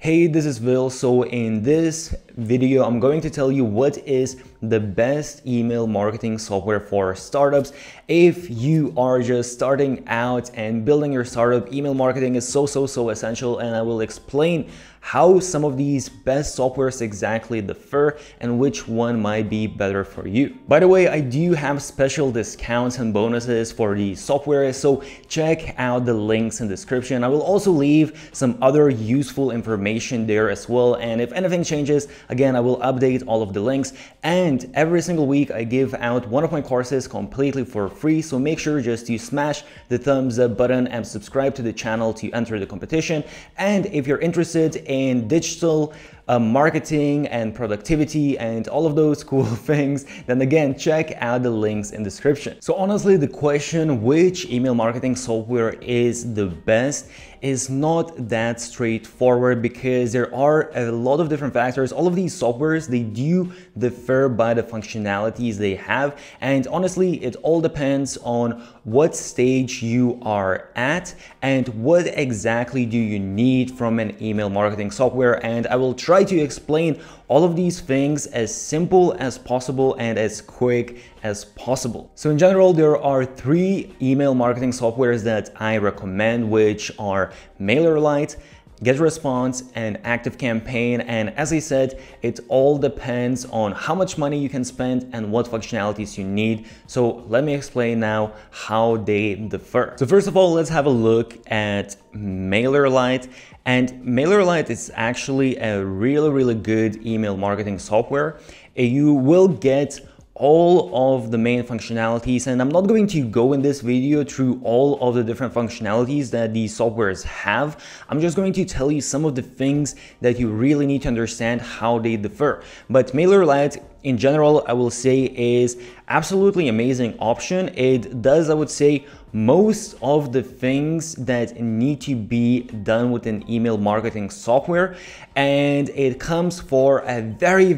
Hey, this is Will. So in this video, I'm going to tell you what is the best email marketing software for startups. If you are just starting out and building your startup, email marketing is so essential, and I will explain how some of these best softwares exactly differ and which one might be better for you. By the way, I do have special discounts and bonuses for these software, so check out the links in the description. I will also leave some other useful information there as well, and if anything changes, again, I will update all of the links. And every single week I give out one of my courses completely for free, so make sure just to smash the thumbs up button and subscribe to the channel to enter the competition. And if you're interested in digital marketing and productivity and all of those cool things, then again, check out the links in the description. So honestly, the question which email marketing software is the best is not that straightforward, because there are a lot of different factors. All of these softwares, they do differ by the functionalities they have, and honestly, it all depends on what stage you are at and what exactly do you need from an email marketing software. And I will try to explain all of these things as simple as possible and as quick as possible. So in general, there are three email marketing softwares that I recommend, which are MailerLite, GetResponse, and ActiveCampaign. And as I said, it all depends on how much money you can spend and what functionalities you need. So let me explain now how they differ. So first of all, let's have a look at MailerLite. And MailerLite is actually a really good email marketing software. You will get all of the main functionalities, and I'm not going to go in this video through all of the different functionalities that these softwares have. I'm just going to tell you some of the things that you really need to understand how they differ. But MailerLite in general, I will say, is absolutely amazing option. It does, I would say, most of the things that need to be done with an email marketing software, and it comes for a very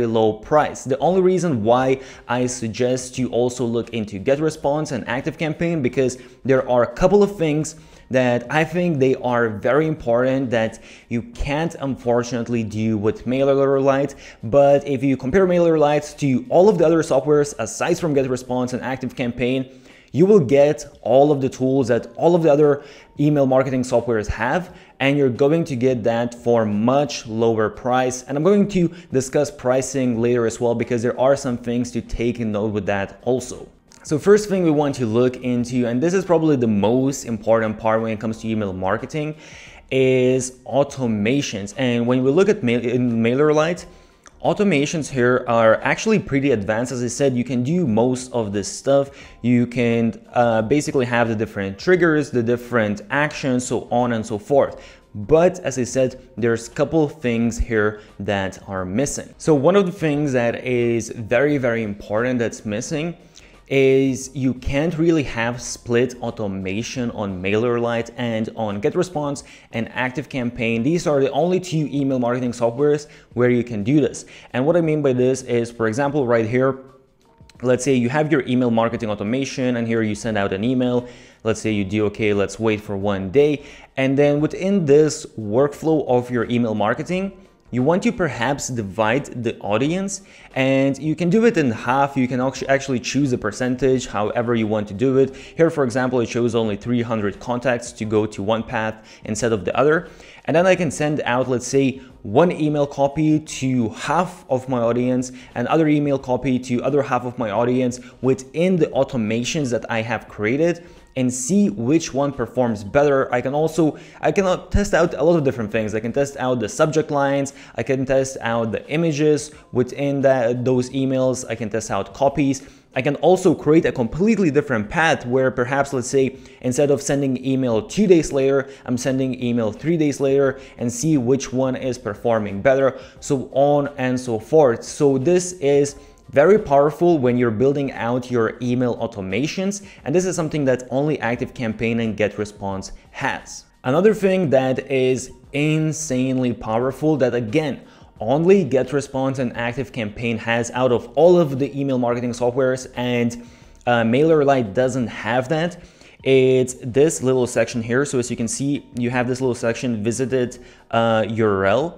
low price. The only reason why I suggest you also look into GetResponse and ActiveCampaign, because there are a couple of things that I think they are very important that you can't unfortunately do with MailerLite. But if you compare MailerLite to all of the other softwares aside from GetResponse and ActiveCampaign, you will get all of the tools that all of the other email marketing softwares have, and you're going to get that for much lower price. And I'm going to discuss pricing later as well, because there are some things to take in note with that also. So first thing we want to look into, and this is probably the most important part when it comes to email marketing, is automations. And when we look at MailerLite, automations here are actually pretty advanced. As I said, you can do most of this stuff. You can basically have the different triggers, the different actions, so on and so forth. But as I said, there's a couple of things here that are missing. So one of the things that is very important that's missing is you can't really have split automation on MailerLite and on GetResponse and ActiveCampaign. These are the only two email marketing softwares where you can do this. And what I mean by this is, for example, right here, let's say you have your email marketing automation, and here you send out an email. Let's say you do, okay, let's wait for 1 day. And then within this workflow of your email marketing, you want to perhaps divide the audience, and you can do it in half. You can actually choose a percentage, however you want to do it. Here, for example, it shows only 300 contacts to go to one path instead of the other. And then I can send out, let's say, one email copy to half of my audience and other email copy to other half of my audience within the automations that I have created, and see which one performs better. I can test out a lot of different things. I can test out the subject lines. I can test out the images within those emails. I can test out copies. I can also create a completely different path where perhaps, let's say, instead of sending email 2 days later, I'm sending email 3 days later, and see which one is performing better, so on and so forth. So this is very powerful when you're building out your email automations, and this is something that only ActiveCampaign and GetResponse has. Another thing that is insanely powerful that, again, only GetResponse and ActiveCampaign has out of all of the email marketing softwares, and MailerLite doesn't have that, It's this little section here. So as you can see, you have this little section, visited URL.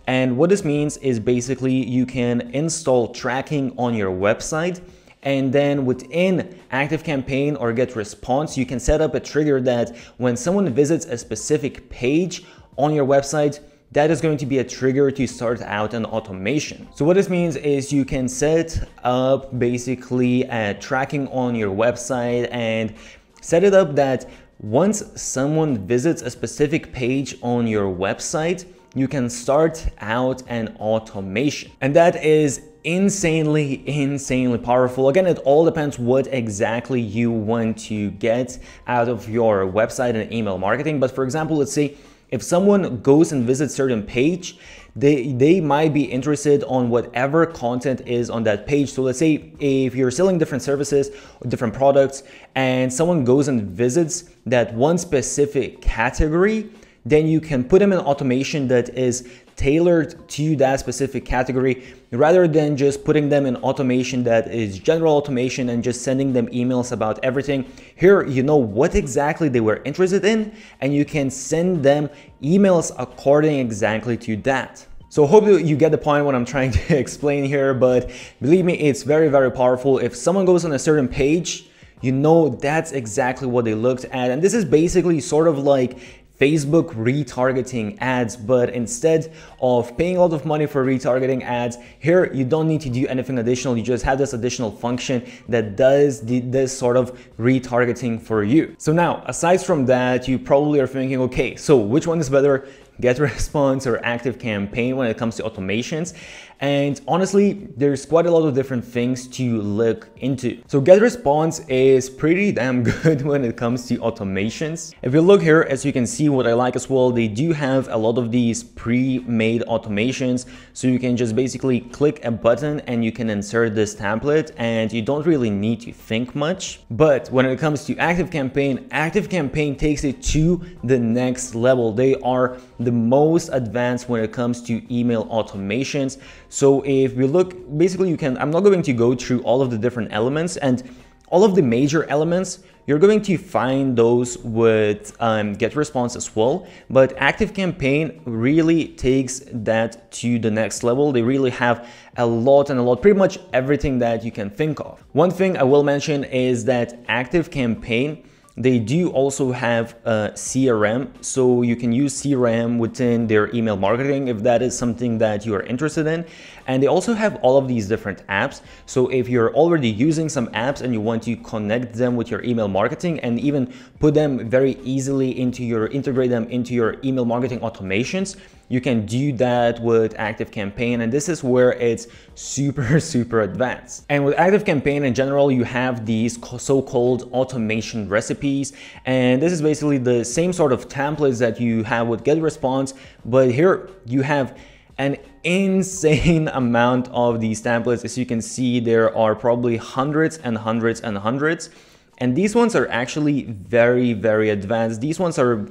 And what this means is basically you can install tracking on your website, and then within ActiveCampaign or GetResponse, you can set up a trigger that when someone visits a specific page on your website, that is going to be a trigger to start out an automation. So what this means is you can set up basically a tracking on your website and set it up that once someone visits a specific page on your website, you can start out an automation. And that is insanely powerful. Again, it all depends what exactly you want to get out of your website and email marketing. But for example, let's say if someone goes and visits certain page, they might be interested on whatever content is on that page. So let's say if you're selling different services or different products and someone goes and visits that one specific category, then you can put them in automation that is tailored to that specific category, rather than just putting them in automation that is general automation and just sending them emails about everything. Here, you know what exactly they were interested in, and you can send them emails according exactly to that. So hope you get the point what I'm trying to explain here, but believe me, it's very powerful. If someone goes on a certain page, you know that's exactly what they looked at. And this is basically sort of like Facebook retargeting ads, but instead of paying a lot of money for retargeting ads, here you don't need to do anything additional. You just have this additional function that does this sort of retargeting for you. So now, aside from that, you probably are thinking, okay, so which one is better, GetResponse or ActiveCampaign when it comes to automations? And honestly, there's quite a lot of different things to look into. So GetResponse is pretty damn good when it comes to automations. If you look here, as you can see, what I like as well, they do have a lot of these pre-made automations. So you can just basically click a button and you can insert this template and you don't really need to think much. But when it comes to ActiveCampaign, ActiveCampaign takes it to the next level. They are the most advanced when it comes to email automations. So if we look, basically I'm not going to go through all of the different elements, and all of the major elements, you're going to find those with GetResponse as well. But ActiveCampaign really takes that to the next level. They really have a lot, pretty much everything that you can think of. One thing I will mention is that ActiveCampaign, they do also have a CRM, so you can use CRM within their email marketing if that is something that you are interested in. And they also have all of these different apps. So if you're already using some apps and you want to connect them with your email marketing and even put them very easily integrate them into your email marketing automations, you can do that with ActiveCampaign, and this is where it's super advanced. And with ActiveCampaign in general, you have these so-called automation recipes, and this is basically the same sort of templates that you have with GetResponse, but here you have an insane amount of these templates. As you can see, there are probably hundreds and hundreds. And these ones are actually very advanced. These ones are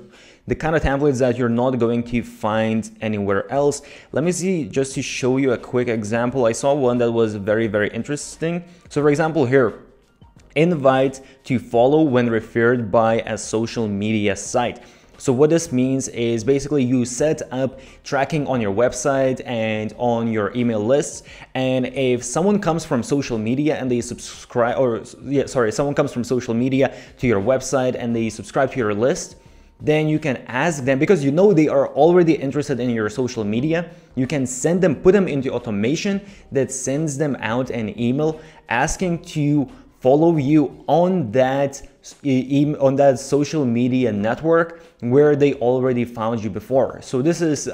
the kind of templates that you're not going to find anywhere else. Let me see, just to show you a quick example. I saw one that was very interesting. So for example here, invite to follow when referred by a social media site. So what this means is basically you set up tracking on your website and on your email lists. And if someone comes from social media and they someone comes from social media to your website and they subscribe to your list, then you can ask them, because you know they are already interested in your social media, you can send them, put them into automation that sends them out an email asking to follow you on that social media network where they already found you before. So this is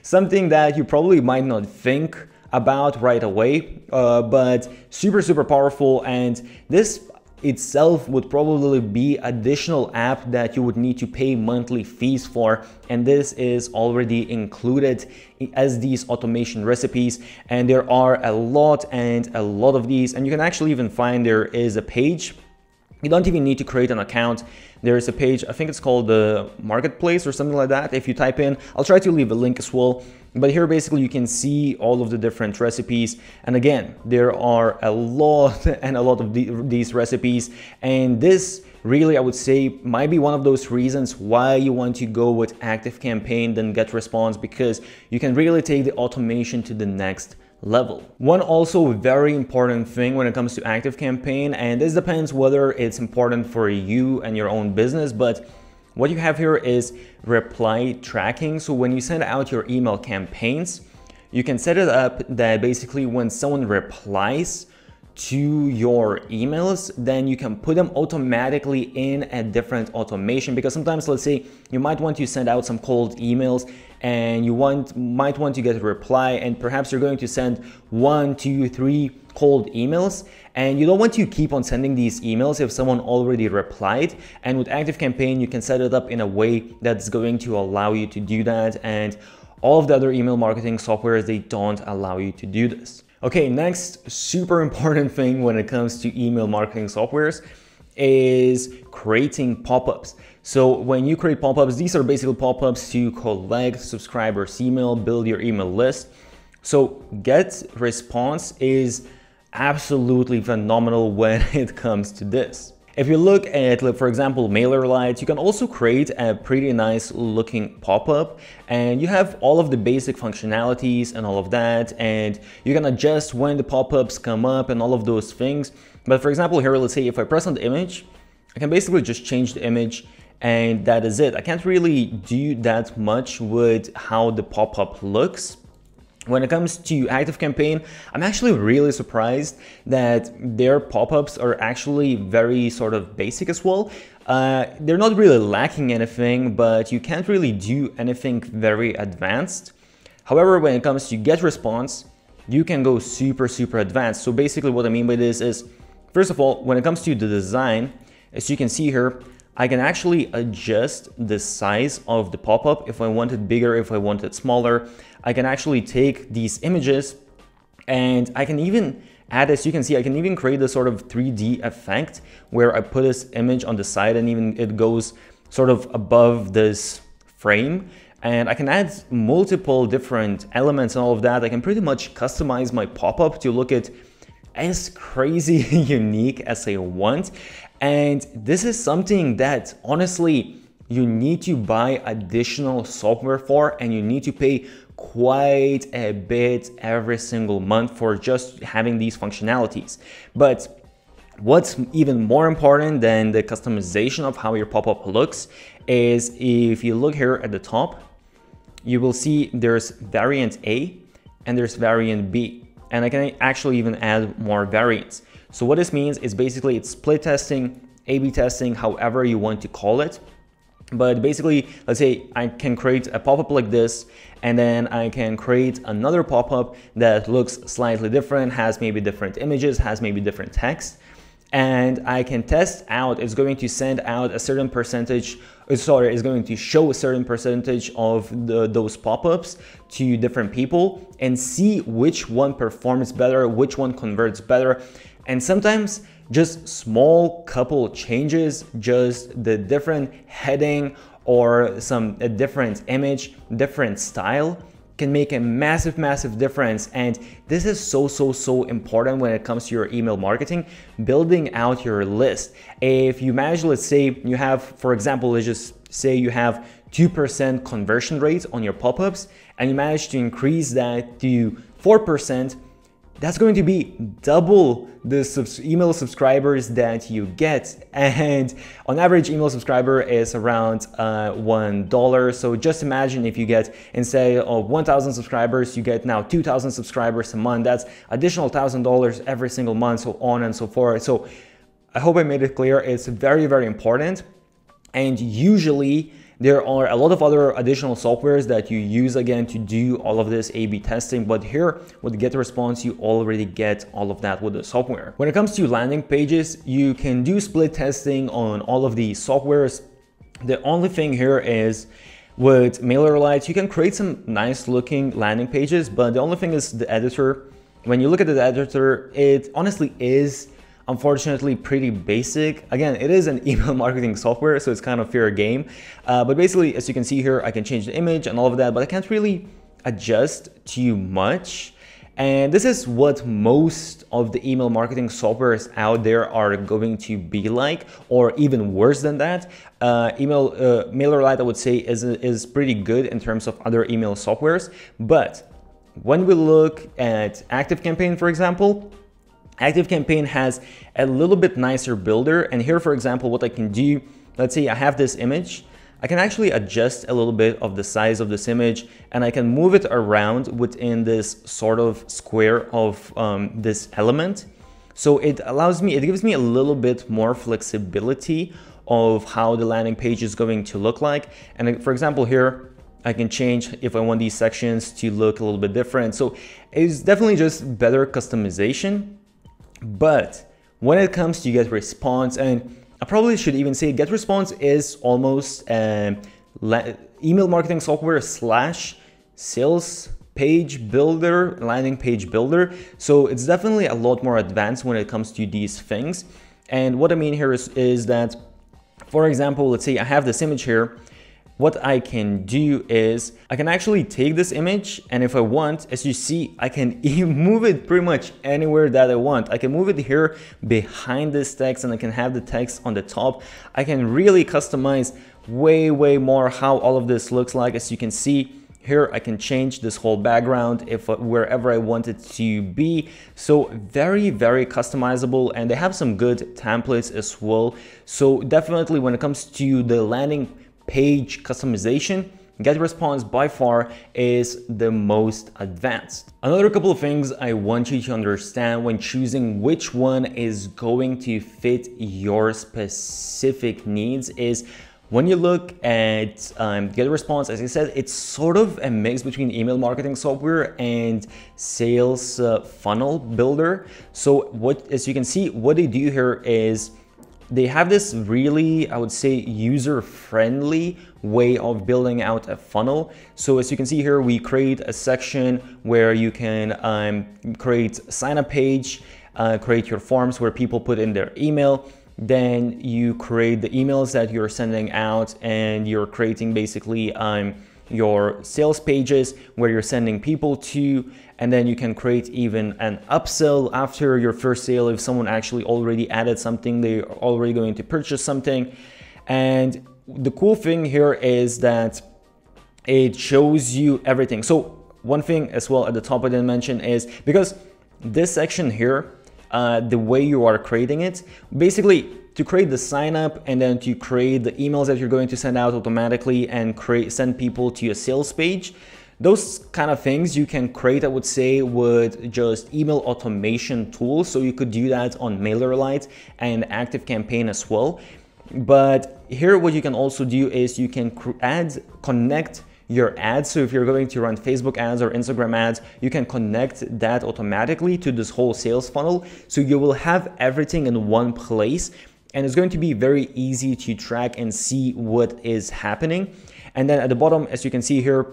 something that you probably might not think about right away, but super powerful. And this itself would probably be additional app that you would need to pay monthly fees for, and this is already included as these automation recipes. And there are a lot of these, and you can actually even find there is a page. You don't even need to create an account. There is a page, I think it's called the Marketplace or something like that. If you type in, I'll try to leave a link as well. But here basically you can see all of the different recipes. And again, there are a lot of these recipes. And this really, I would say, might be one of those reasons why you want to go with ActiveCampaign than GetResponse, because you can really take the automation to the next level. One also very important thing when it comes to ActiveCampaign, and this depends whether it's important for you and your own business, but what you have here is reply tracking. So when you send out your email campaigns, you can set it up that basically when someone replies to your emails, then you can put them automatically in a different automation, because sometimes, let's say you might want to send out some cold emails and you might want to get a reply, and perhaps you're going to send 1, 2, 3 cold emails, and you don't want to keep on sending these emails if someone already replied. And with ActiveCampaign, you can set it up in a way that's going to allow you to do that, and all of the other email marketing softwares, they don't allow you to do this. Okay, next super important thing when it comes to email marketing softwares is creating pop-ups. So when you create pop-ups, these are basically pop-ups to collect subscribers' email, build your email list. So GetResponse is absolutely phenomenal when it comes to this. If you look at, for example, MailerLite, you can also create a pretty nice looking pop-up, and you have all of the basic functionalities and all of that, and you can adjust when the pop-ups come up and all of those things. But for example, here, let's say if I press on the image, I can basically just change the image, and that is it. I can't really do that much with how the pop-up looks. When it comes to ActiveCampaign, I'm actually really surprised that their pop-ups are actually very sort of basic as well. They're not really lacking anything, but you can't really do anything very advanced. However, when it comes to GetResponse, you can go super advanced. So basically what I mean by this is, first of all, when it comes to the design, as you can see here, I can actually adjust the size of the pop-up if I want it bigger, if I want it smaller. I can actually take these images and I can even add, as you can see, I can even create a sort of 3D effect where I put this image on the side and even it goes sort of above this frame. And I can add multiple different elements and all of that. I can pretty much customize my pop-up to look at as crazy unique as I want. And this is something that honestly you need to buy additional software for, and you need to pay quite a bit every single month for just having these functionalities. But what's even more important than the customization of how your pop-up looks is, if you look here at the top, you will see there's variant A and there's variant B. And I can actually even add more variants. So what this means is basically it's split testing, A/B testing, however you want to call it. But basically, let's say I can create a pop-up like this, and then I can create another pop-up that looks slightly different, has maybe different images, has maybe different text. And I can test out, it's going to send out a certain percentage, sorry, it's going to show a certain percentage of those pop-ups to different people and see which one performs better, which one converts better. And sometimes just small couple changes, just the different heading or a different image, different style, can make a massive difference. And this is so important when it comes to your email marketing, building out your list. If you manage, let's say you have, for example, let's just say you have 2% conversion rate on your pop-ups, and you manage to increase that to 4%, that's going to be double the email subscribers that you get. And on average, email subscriber is around $1. So just imagine if you get, instead of 1,000 subscribers, you get now 2,000 subscribers a month. That's additional $1,000 every single month, so on and so forth. So I hope I made it clear. It's very important. And usually there are a lot of other additional softwares that you use again to do all of this A/B testing, but here with GetResponse, you already get all of that with the software. When it comes to landing pages, you can do split testing on all of these softwares. The only thing here is with MailerLite, you can create some nice looking landing pages, but the only thing is the editor. When you look at the editor, it honestly is unfortunately pretty basic. Again, it is an email marketing software, so it's kind of fair game. But basically, as you can see here, I can change the image and all of that, but I can't really adjust too much. And this is what most of the email marketing softwares out there are going to be like, or even worse than that. MailerLite, I would say, is pretty good in terms of other email softwares. But when we look at ActiveCampaign, for example, ActiveCampaign has a little bit nicer builder. And here, for example, what I can do, let's say I have this image. I can actually adjust a little bit of the size of this image, and I can move it around within this sort of square of this element. So it gives me a little bit more flexibility of how the landing page is going to look like. And for example, here, I can change if I want these sections to look a little bit different. So it's definitely just better customization. But when it comes to GetResponse, and I probably should even say GetResponse is almost email marketing software / sales page builder, landing page builder. So it's definitely a lot more advanced when it comes to these things. And what I mean here is that, for example, let's say I have this image here. What I can do is I can actually take this image, and if I want, as you see, I can even move it pretty much anywhere that I want. I can move it here behind this text, and I can have the text on the top. I can really customize way more how all of this looks like. As you can see here, I can change this whole background wherever I want it to be. So very customizable, and they have some good templates as well. So definitely when it comes to the landing page customization, GetResponse by far is the most advanced. Another couple of things I want you to understand when choosing which one is going to fit your specific needs is when you look at GetResponse, as I said, it's sort of a mix between email marketing software and sales funnel builder. So as you can see, what they do here is they have this really, I would say, user-friendly way of building out a funnel. So as you can see here, we create a section where you can create a sign-up page, create your forms where people put in their email. Then you create the emails that you're sending out, and you're creating basically your sales pages where you're sending people to, and then you can create even an upsell after your first sale. If someone actually already added something, they're already going to purchase something. And the cool thing here is that it shows you everything. So one thing as well at the top I didn't mention is, because this section here, the way you are creating it, basically to create the sign up and then to create the emails that you're going to send out automatically and send people to a sales page, those kind of things you can create, I would say, with just email automation tools. So you could do that on MailerLite and ActiveCampaign as well. But here what you can also do is you can connect your ads. So if you're going to run Facebook ads or Instagram ads, you can connect that automatically to this whole sales funnel. So you will have everything in one place, and it's going to be very easy to track and see what is happening. And then at the bottom, as you can see here,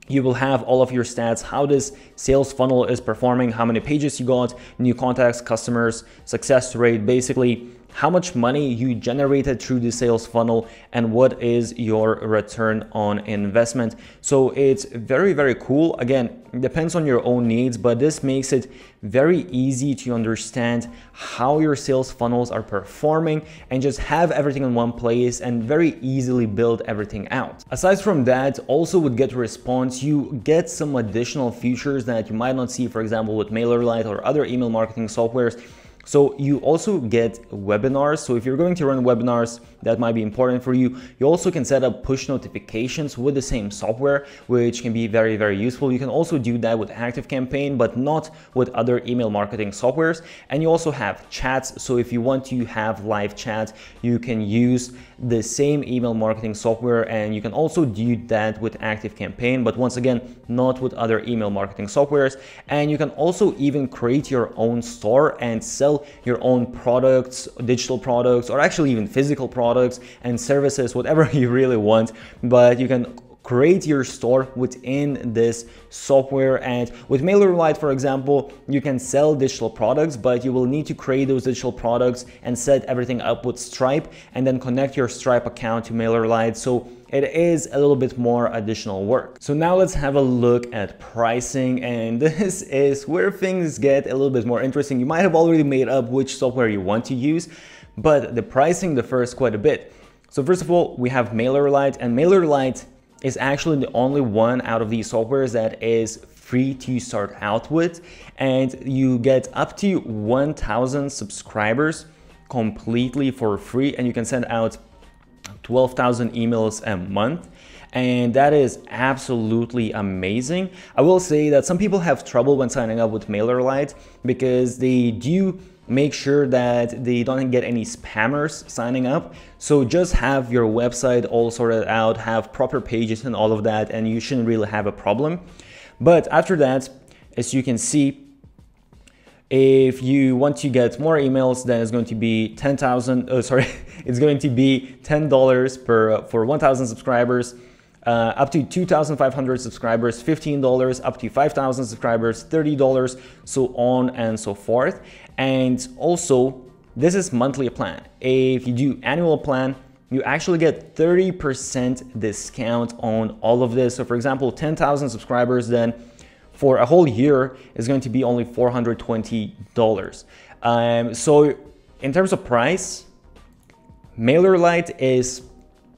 you will have all of your stats, how this sales funnel is performing, how many pages you got, new contacts, customers, success rate, basically how much money you generated through the sales funnel, and what is your return on investment. So it's very cool. Again, it depends on your own needs, but this makes it very easy to understand how your sales funnels are performing and just have everything in one place and very easily build everything out. Aside from that, also with GetResponse, you get some additional features that you might not see, for example, with MailerLite or other email marketing softwares. So you also get webinars. So if you're going to run webinars, that might be important for you. You also can set up push notifications with the same software, which can be very useful. You can also do that with ActiveCampaign, but not with other email marketing softwares. And you also have chats. So if you want to have live chat, you can use the same email marketing software, and you can also do that with ActiveCampaign, but once again, not with other email marketing softwares. And you can also even create your own store and sell your own products, digital products, or actually even physical products and services, whatever you really want. But you can create your store within this software. And with MailerLite, for example, you can sell digital products, but you will need to create those digital products and set everything up with Stripe and then connect your Stripe account to MailerLite. So it is a little bit more additional work. So now let's have a look at pricing, and this is where things get a little bit more interesting. You might have already made up which software you want to use, but the pricing differs quite a bit. So first of all, we have MailerLite, and MailerLite is actually the only one out of these softwares that is free to start out with, and you get up to 1,000 subscribers completely for free, and you can send out 12,000 emails a month, and that is absolutely amazing. I will say that some people have trouble when signing up with MailerLite because they do make sure that they don't get any spammers signing up. So just have your website all sorted out, have proper pages and all of that, and you shouldn't really have a problem. But after that, as you can see, if you want to get more emails, then it's going to be it's going to be $10 for 1,000 subscribers, up to 2,500 subscribers, $15, up to 5,000 subscribers, $30, so on and so forth. And also, this is monthly plan. If you do annual plan, you actually get 30% discount on all of this. So for example, 10,000 subscribers, then for a whole year is going to be only $420. So in terms of price, MailerLite is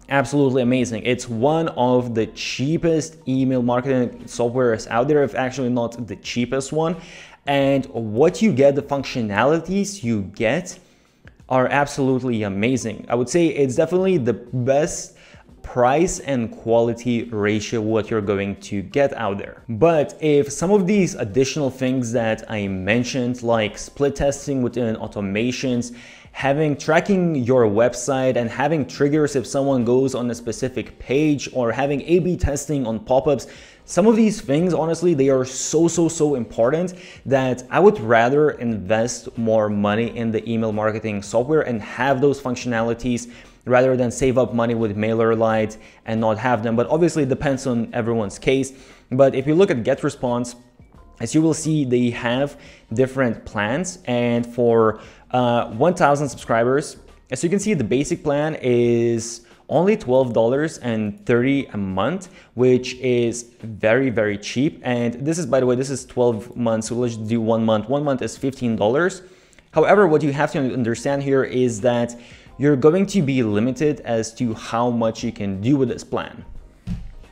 absolutely amazing. It's one of the cheapest email marketing softwares out there, if actually not the cheapest one. And what you get, the functionalities you get are absolutely amazing. I would say it's definitely the best price and quality ratio what you're going to get out there. But if some of these additional things that I mentioned, like split testing within automations, tracking your website and having triggers if someone goes on a specific page, or having A/B testing on pop-ups, some of these things, honestly, they are so important that I would rather invest more money in the email marketing software and have those functionalities rather than save up money with MailerLite and not have them. But obviously it depends on everyone's case. But if you look at GetResponse, as you will see, they have different plans, and for 1,000 subscribers, as you can see, the basic plan is only $12.30 a month, which is very cheap. And this is, by the way, this is 12 months, so let's do 1 month. 1 month is $15. However, what you have to understand here is that you're going to be limited as to how much you can do with this plan.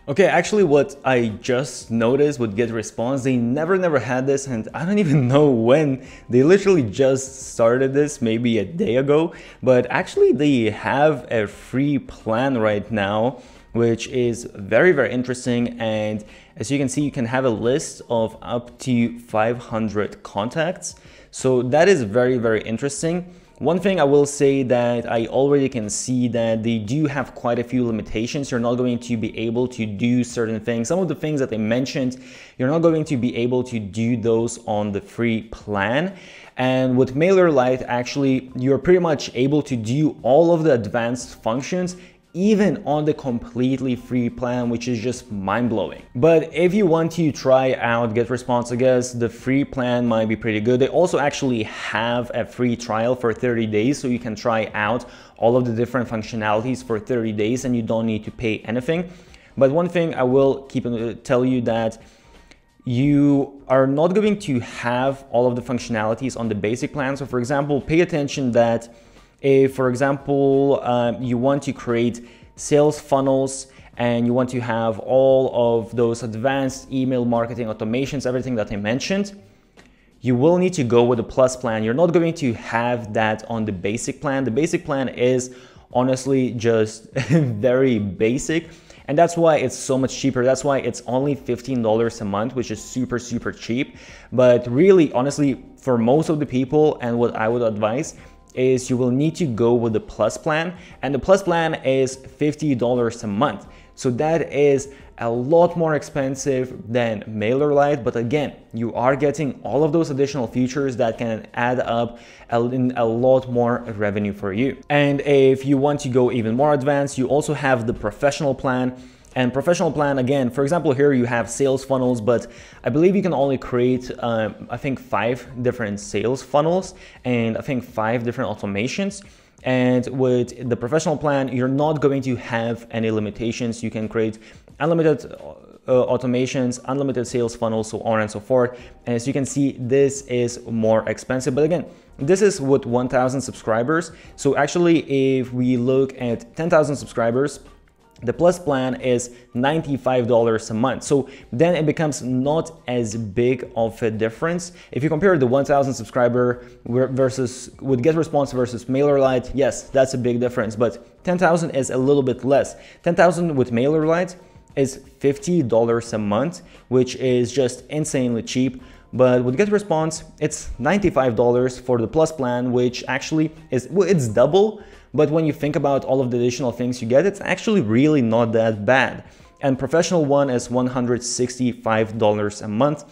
Okay, actually what I just noticed with GetResponse, they never had this, and I don't even know when. They literally just started this maybe a day ago, but actually they have a free plan right now, which is very interesting. And as you can see, you can have a list of up to 500 contacts. So that is very interesting. One thing I will say that I already can see that they do have quite a few limitations. You're not going to be able to do certain things. Some of the things that they mentioned, you're not going to be able to do those on the free plan. And with MailerLite, actually, you're pretty much able to do all of the advanced functions even on the completely free plan, which is just mind-blowing. But if you want to try out GetResponse, I guess the free plan might be pretty good. They also actually have a free trial for 30 days, so you can try out all of the different functionalities for 30 days and you don't need to pay anything. But one thing I will tell you that you are not going to have all of the functionalities on the basic plan. So for example, pay attention that if, for example, you want to create sales funnels and you want to have all of those advanced email marketing automations, everything that I mentioned, you will need to go with the Plus plan. You're not going to have that on the basic plan. The basic plan is honestly just very basic, and that's why it's so much cheaper. That's why it's only $15 a month, which is super cheap. But really, honestly, for most of the people, and what I would advise is you will need to go with the Plus plan, and the Plus plan is $50 a month. So that is a lot more expensive than MailerLite, but again, you are getting all of those additional features that can add up in a lot more revenue for you. And if you want to go even more advanced, you also have the professional plan, And professional plan, again, for example, here you have sales funnels, but I believe you can only create, I think 5 different sales funnels and I think 5 different automations. And with the professional plan, you're not going to have any limitations. You can create unlimited automations, unlimited sales funnels, so on and so forth. And as you can see, this is more expensive. But again, this is with 1,000 subscribers. So actually, if we look at 10,000 subscribers, the Plus plan is $95 a month. So then it becomes not as big of a difference. If you compare the 1,000 subscriber versus with GetResponse versus MailerLite, yes, that's a big difference, but 10,000 is a little bit less. 10,000 with MailerLite is $50 a month, which is just insanely cheap. But with GetResponse, it's $95 for the Plus plan, which actually is, well, it's double. But when you think about all of the additional things you get, it's actually really not that bad. And professional one is $165 a month.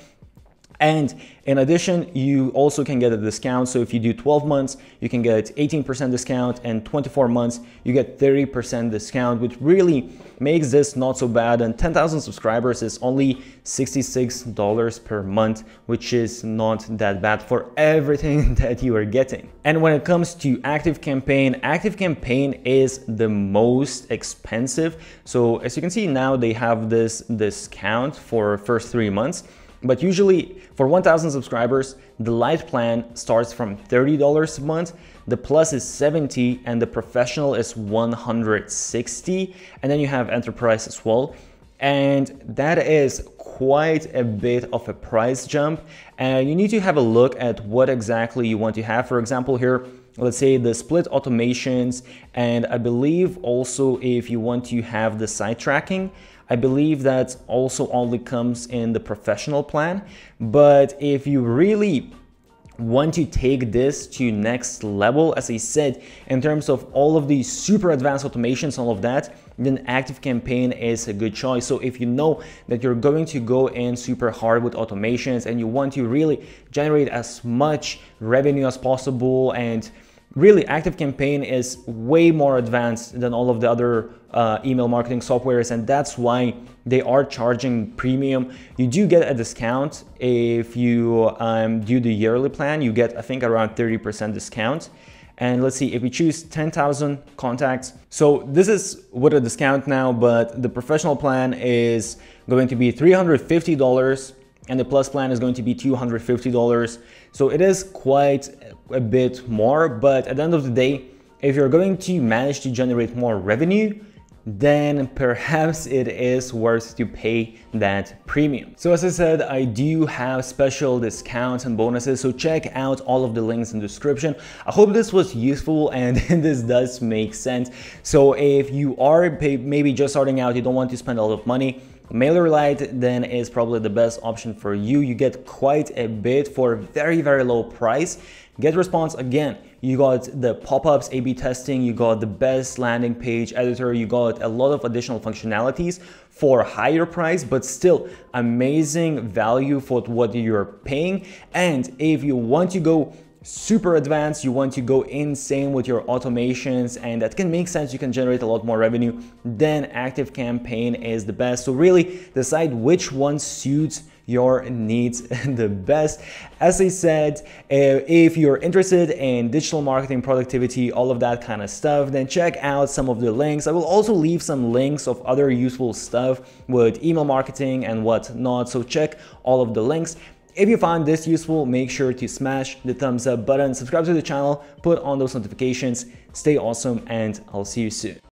And in addition, you also can get a discount. So if you do 12 months, you can get 18% discount, and 24 months, you get 30% discount, which really makes this not so bad. And 10,000 subscribers is only $66 per month, which is not that bad for everything that you are getting. And when it comes to ActiveCampaign is the most expensive. So as you can see now, they have this discount for first 3 months. But usually for 1,000 subscribers, the Lite plan starts from $30 a month, the Plus is $70, and the Professional is $160, and then you have Enterprise as well. And that is quite a bit of a price jump, and you need to have a look at what exactly you want to have. For example, here, let's say the split automations, and I believe also if you want to have the site tracking, I believe that also only comes in the Professional plan. But if you really want to take this to next level, as I said, in terms of all of these super advanced automations, all of that, then ActiveCampaign is a good choice. So if you know that you're going to go in super hard with automations and you want to really generate as much revenue as possible, and really, ActiveCampaign is way more advanced than all of the other email marketing softwares, and that's why they are charging premium. You do get a discount if you do the yearly plan. You get, I think, around 30% discount. And let's see, if we choose 10,000 contacts, so this is with a discount now, but the Professional plan is going to be $350. And the Plus plan is going to be $250. So it is quite a bit more, but at the end of the day, if you're going to manage to generate more revenue, then perhaps it is worth to pay that premium. So as I said, I do have special discounts and bonuses, so check out all of the links in the description. I hope this was useful and this does make sense. So if you are maybe just starting out, you don't want to spend a lot of money, MailerLite then is probably the best option for you. You get quite a bit for a very, very low price. GetResponse, again, you got the pop-ups, A/B testing, you got the best landing page editor, you got a lot of additional functionalities for a higher price, but still amazing value for what you're paying. And if you want to go super advanced, you want to go insane with your automations, and that can make sense, you can generate a lot more revenue, then ActiveCampaign is the best. So really decide which one suits your needs the best. As I said, if you're interested in digital marketing, productivity, all of that kind of stuff, then check out some of the links. I will also leave some links of other useful stuff with email marketing and whatnot, so check all of the links. If you found this useful, make sure to smash the thumbs up button, subscribe to the channel, put on those notifications, stay awesome, and I'll see you soon.